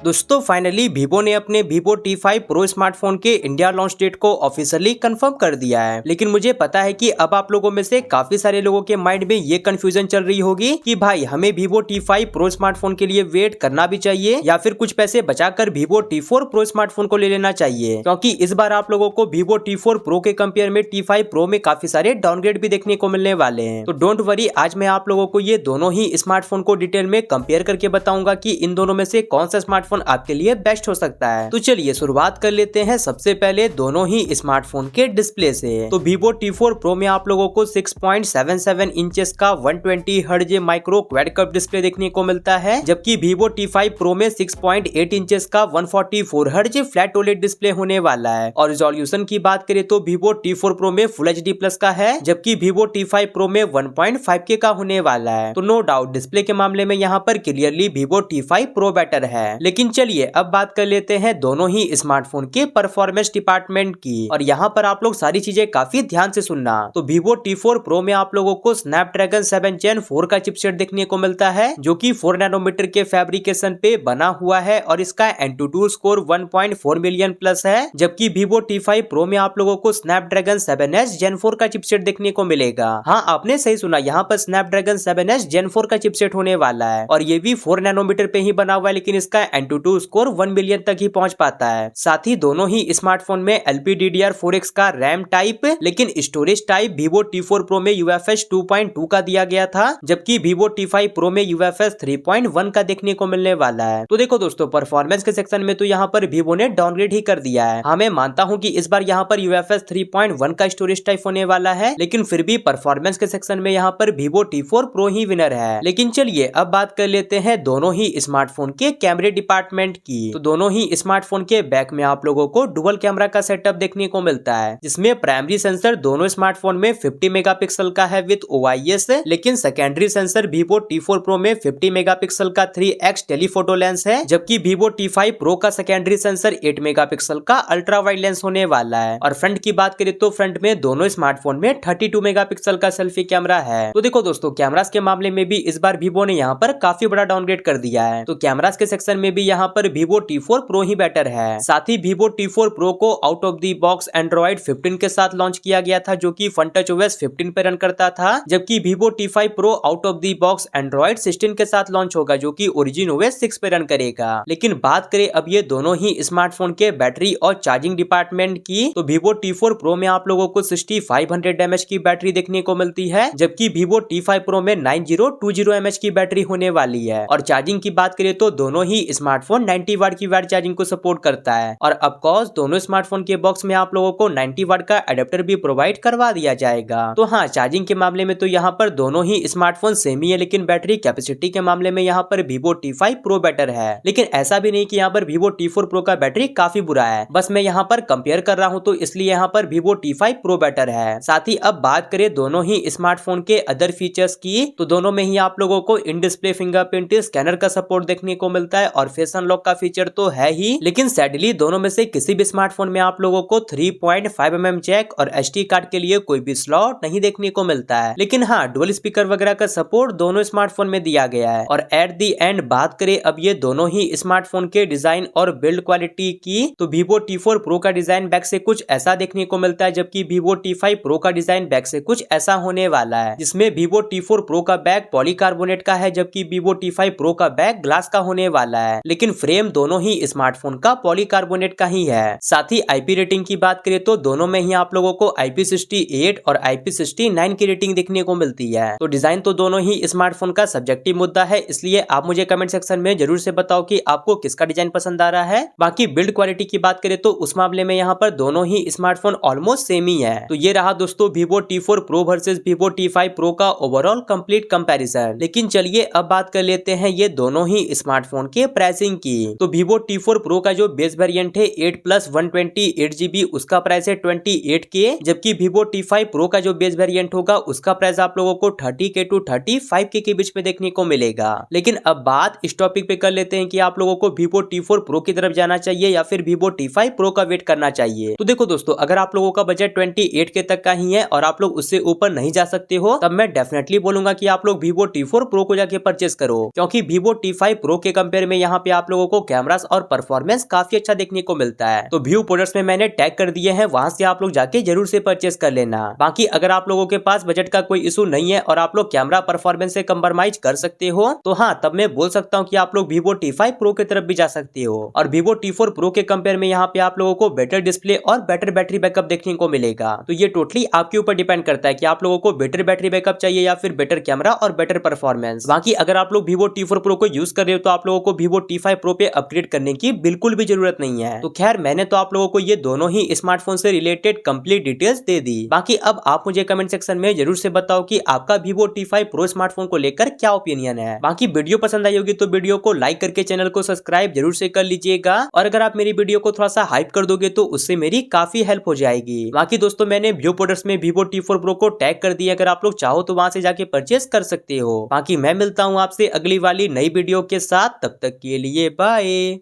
दोस्तों finally Vivo ने अपने Vivo T5 Pro स्मार्टफोन के इंडिया लॉन्च डेट को ऑफिशियली कंफर्म कर दिया है। लेकिन मुझे पता है कि अब आप लोगों में से काफी सारे लोगों के माइंड में ये कंफ्यूजन चल रही होगी कि भाई हमें Vivo T5 Pro स्मार्टफोन के लिए वेट करना भी चाहिए या फिर कुछ पैसे बचाकर Vivo T4 Pro स्मार्टफोन को ले लेना चाहिए, क्योंकि इस बार आप लोगों को Vivo T4 Pro के कंपेयर में T5 Pro में काफी सारे डाउनग्रेड भी देखने को मिलने वाले हैं। तो डोंट वरी, आज मैं आप लोगों को ये दोनों ही स्मार्टफोन को डिटेल में कंपेयर करके बताऊंगा कि इन दोनों में से कौन सा स्मार्टफोन आपके लिए बेस्ट हो सकता है। तो चलिए शुरुआत कर लेते हैं सबसे पहले दोनों ही स्मार्टफोन के डिस्प्ले से। तो Vivo T4 Pro में आप लोगों को 6.77 इंचेस का 120 hertz micro quad curve display देखने को मिलता है, जबकि Vivo T5 Pro में 6.8 इंचेस का 144 हर्ट्ज फ्लैट ओलेड डिस्प्ले होने वाला है। और रिजोल्यूशन की बात करें तो Vivo T4 Pro में Full HD Plus का है, जबकि Vivo T5 Pro में 1.5K का होने वाला है। तो नो डाउट डिस्प्ले के मामले में यहाँ पर clearly Vivo T5 Pro better है। लेकिन चलिए अब बात कर लेते हैं दोनों ही स्मार्टफोन के परफॉर्मेंस डिपार्टमेंट की, और यहाँ पर आप लोग सारी चीजें काफी ध्यान से सुनना। तो Vivo T4 Pro में आप लोगों को Snapdragon 7 Gen 4 का चिपसेट देखने को मिलता है, जो कि 4 नैनोमीटर के फैब्रिकेशन पे बना हुआ है और इसका Antutu स्कोर 1.4 मिलियन प्लस है। जबकि Vivo T5 Pro में आप लोगों को Snapdragon 7S Gen 4 का चिपसेट देखने को मिलेगा। हाँ, आपने सही सुना, यहाँ पर Snapdragon 7S Gen 4 का चिपसेट होने वाला है और ये भी 4 नैनोमीटर पे ही बना हुआ है, लेकिन इसका Antutu स्कोर 1 मिलियन तक ही पहुंच पाता है। साथ ही दोनों ही स्मार्टफोन में LPDDR4X का रैम टाइप, लेकिन storage type Vivo T4 Pro में UFS 2.2 का दिया गया था, जबकि Vivo T5 Pro में UFS 3.1 का देखने को मिलने वाला है। तो देखो दोस्तों, परफॉर्मेंस के सेक्शन में तो यहाँ पर Vivo ने डाउनग्रेड ही कर दिया है। हाँ, मैं मानता हूँ कि इस बार यहाँ पर UFS 3.1 का स्टोरेज टाइप होने वाला है, लेकिन फिर भी परफॉर्मेंस के सेक्शन में यहाँ पर Vivo T4 Pro ही विनर है। लेकिन चलिए अब बात कर लेते हैं दोनों ही स्मार्टफोन के कैमरे डिपार्टमेंट की। तो दोनों ही स्मार्टफोन के बैक में आप लोगों को डुअल कैमरा का सेटअप देखने को मिलता है, जिसमें प्राइमरी सेंसर दोनों स्मार्टफोन में 50 मेगापिक्सल का है विद OIS, लेकिन secondary sensor Vivo T4 Pro में 50 मेगापिक्सल का 3x टेलीफोटो लेंस है, जबकि Vivo T5 Pro का सेकेंडरी सेंसर 8 मेगापिक्सल का अल्ट्रा वाइड लेंस होने वाला है। और फ्रंट की बात करें तो फ्रंट में दोनों स्मार्टफोन में 32 मेगापिक्सल का सेल्फी कैमरा है। तो देखो दोस्तों, कैमरास के मामले में भी इस बार Vivo ने यहाँ पर काफी बड़ा डाउनग्रेड कर दिया है। तो कैमरास के सेक्शन में भी यहाँ पर Vivo T4 Pro ही बेटर है। साथ ही Vivo T4 Pro को out of the box Android 15 के साथ लॉन्च किया गया था, जो कि FunTouchOS 15 पे रन करता था, जबकि Vivo T5 Pro out of the box Android 16 के साथ लॉन्च होगा, जो कि OriginOS 6 पे रन करेगा। लेकिन बात करें अब ये दोनों ही स्मार्टफोन के बैटरी और चार्जिंग डिपार्टमेंट की, तो Vivo T4 Pro में आप लोगों को 6500 mAh की बैटरी देखने को मिलती है, जबकि Vivo T5 Pro में 9020 mAh की बैटरी होने वाली है। और चार्जिंग की बात करें तो दोनों ही स्मार्टफोन 90 वाट की वाट चार्जिंग को सपोर्ट करता है। और ऑफ कोर्स दोनों स्मार्टफोन के बॉक्स में आप लोगों को 90 वाट का एडेप्टर भी प्रोवाइड करवा दिया जाएगा। तो हाँ, चार्जिंग के मामले में तो यहाँ पर दोनों ही स्मार्टफोन सेम ही है, लेकिन बैटरी कैपेसिटी के मामले में यहाँ पर Vivo T5 Pro बेटर है। लेकिन ऐसा भी नहीं कि यहाँ पर Vivo T4 Pro का बैटरी काफी बुरा है, बस मैं यहाँ पर कंपेयर कर रहा हूँ, तो इसलिए यहाँ पर Vivo T5 Pro बेटर है। साथ ही अब बात करें दोनों ही स्मार्टफोन के अदर फीचर्स की, तो दोनों में ही आप लोगों को इन डिस्प्ले फिंगरप्रिंट स्कैनर का सपोर्ट देखने को मिलता है और फेस अनलॉक का फीचर तो है ही, लेकिन सैडली दोनों में से किसी भी स्मार्टफोन में आप लोगों को 3.5mm जैक और SD कार्ड के लिए कोई भी स्लॉट नहीं देखने को मिलता है। लेकिन हाँ, डुअल स्पीकर वगैरह का सपोर्ट दोनों स्मार्टफोन में दिया गया है। और एट दी एंड बात करें अब ये दोनों ही स्मार्टफोन के डिजाइन और बिल्ड क्वालिटी की, तो Vivo T4 Pro का डिजाइन बैक से कुछ ऐसा देखने को मिलता है, जबकि Vivo T5 Pro का डिजाइन बैक से कुछ ऐसा होने वाला है, जिसमें Vivo T4 Pro का बैक पॉलीकार्बोनेट का है, जबकि Vivo T5 Pro का बैक ग्लास का होने वाला है, लेकिन फ्रेम दोनों ही स्मार्टफोन का पॉलीकार्बोनेट का ही है। साथ ही IP रेटिंग की बात करें तो दोनों में ही आप लोगों को IP68 और IP69 की रेटिंग देखने को मिलती है। तो डिजाइन तो दोनों ही स्मार्टफोन का सब्जेक्टिव मुद्दा है, इसलिए आप मुझे कमेंट सेक्शन में जरूर से बताओ कि आपको किसका डिजाइन पसंद आ रहा है। बाकी बिल्ड क्वालिटी की बात करें तो उस मामले में यहाँ पर दोनों ही स्मार्टफोन ऑलमोस्ट सेम ही है। तो ये रहा दोस्तों Vivo T4 Pro versus Vivo T5 Pro का ओवरऑल कंप्लीट कंपैरिजन। लेकिन चलिए अब बात कर लेते हैं ये दोनों ही स्मार्टफोन के प्राइसिंग की। तो Vivo T4 Pro का जो बेस वेरिएंट है 8+128GB, उसका प्राइस है 28K, जबकि Vivo T5 Pro का जो बेस वेरिएंट होगा उसका प्राइस आप लोगों को 30K to 35K के बीच में देखने को मिलेगा। लेकिन अब बात इस टॉपिक पे कर लेते हैं कि आप लोगों को Vivo T4 Pro की तरफ जाना चाहिए या फिर Vivo T5 Pro का वेट करना चाहिए। तो देखो दोस्तों, अगर आप लोगों का बजट 28K तक का ही है और आप लोग उससे ऊपर नहीं जा सकते हो, तब मैं डेफिनेटली बोलूंगा कि आप लोग Vivo T4 Pro को जाके परचेस करो, क्योंकि Vivo T5 Pro के कंपेयर में यहाँ पे आप लोगों को कैमरास और परफॉर्मेंस काफी अच्छा देखने को मिलता है। तो व्यू प्रोडक्ट्स में मैंने टैग कर दिए हैं, वहां से आप लोग जाके जरूर से परचेस कर लेना। बाकी अगर आप लोगों के पास बजट का कोई इशू नहीं है और आप लोग कैमरा परफॉर्मेंस से कंप्रोमाइज कर सकते हो तो हाँ, तब मैं बोल सकता हूँ कि आप लोग Vivo T5 Pro की तरफ भी जा सकते हो। और Vivo T4 Pro के कंपेयर में यहाँ पे आप लोगों को बेटर डिस्प्ले और बेटर बैटरी बैकअप देखने को मिलेगा। तो ये टोटली आपके ऊपर डिपेंड करता है कि आप लोगों को बेटर बैटरी बैकअप चाहिए या फिर बेटर कैमरा और बेटर परफॉर्मेंस। बाकी अगर आप लोग Vivo T4 Pro को यूज कर रहे हो तो आप लोगों को Vivo T5 Pro पे अपग्रेड करने की बिल्कुल भी जरूरत नहीं है। तो खैर, मैंने तो आप लोगों को ये दोनों ही स्मार्टफोन से रिलेटेड कंप्लीट डिटेल्स दे दी। बाकी अब आप मुझे कमेंट सेक्शन में जरूर से बताओ कि आपका Vivo T5 Pro स्मार्टफोन को लेकर क्या ओपिनियन है। बाकी वीडियो पसंद आई होगी तो वीडियो को लाइक करके चैनल को सब्सक्राइब जरूर से कर लीजिएगा, और अगर आप मेरी वीडियो को थोड़ा सा हाइप कर दोगे तो उससे मेरी काफी हेल्प हो जाएगी। बाकी दोस्तों, मैंने व्यू प्रोडक्ट्स में Vivo T4 Pro को टैग कर दिया, अगर आप लोग चाहो तो वहां से जाके परचेस कर सकते हो। बाकी मैं मिलता हूँ आपसे अगली वाली नई वीडियो के साथ, तब तक के लिए बाय।